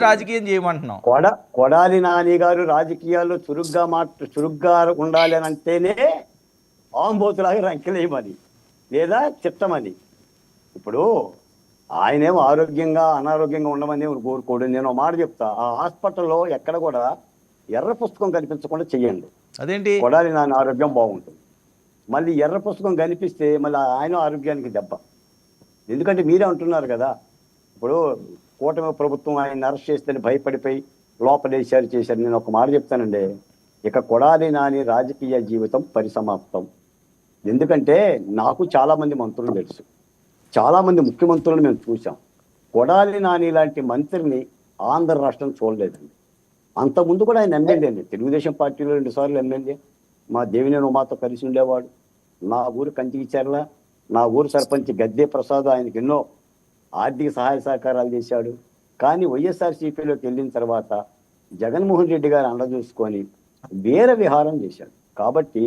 రాజకీయం చేయమంటున్నాం. కొడాలి నాని గారు రాజకీయాల్లో చురుగ్గా ఉండాలి అని అంటేనే ఆంబోతులాగా రంకెలేయమని లేదా చిత్తమని. ఇప్పుడు ఆయనేమో ఆరోగ్యంగా అనారోగ్యంగా ఉండమని కోరుకోడు. నేను ఒక మాట చెప్తా, ఆ హాస్పిటల్లో ఎక్కడ కూడా ఎర్ర పుస్తకం కనిపించకుండా చెయ్యండి. అదేంటి? కొడాలి నాని ఆరోగ్యం బాగుంటుంది. మళ్ళీ ఎర్ర పుస్తకం కనిపిస్తే మళ్ళీ ఆయన ఆరోగ్యానికి దెబ్బ. ఎందుకంటే మీరే అంటున్నారు కదా, ఇప్పుడు కూటమి ప్రభుత్వం ఆయన అరెస్ట్ చేస్తే భయపడిపోయి లోపలేశారు చేశారు. నేను ఒక మాట చెప్తానండి, ఇక కొడాలి నాని రాజకీయ జీవితం పరిసమాప్తం. ఎందుకంటే నాకు చాలామంది మంత్రులు తెలుసు, చాలామంది ముఖ్యమంత్రులను మేము చూసాం. కొడాలి నాని లాంటి మంత్రిని ఆంధ్ర రాష్ట్రం చూడలేదండి. అంతకుముందు కూడా ఆయన ఎమ్మెల్యే అండి, తెలుగుదేశం పార్టీలో 2 సార్లు ఎమ్మెల్యే. మా దేవినేని ఉమాతో కలిసి ఉండేవాడు. నా ఊరు కంచికిచర్ల, నా ఊరు సర్పంచ్ గద్దే ప్రసాద్ ఆయనకి ఎన్నో ఆర్థిక సహాయ సహకారాలు చేశాడు. కానీ వైఎస్ఆర్సీపీలోకి వెళ్ళిన తర్వాత జగన్మోహన్ రెడ్డి గారు అండ చూసుకొని వీర విహారం చేశాడు. కాబట్టి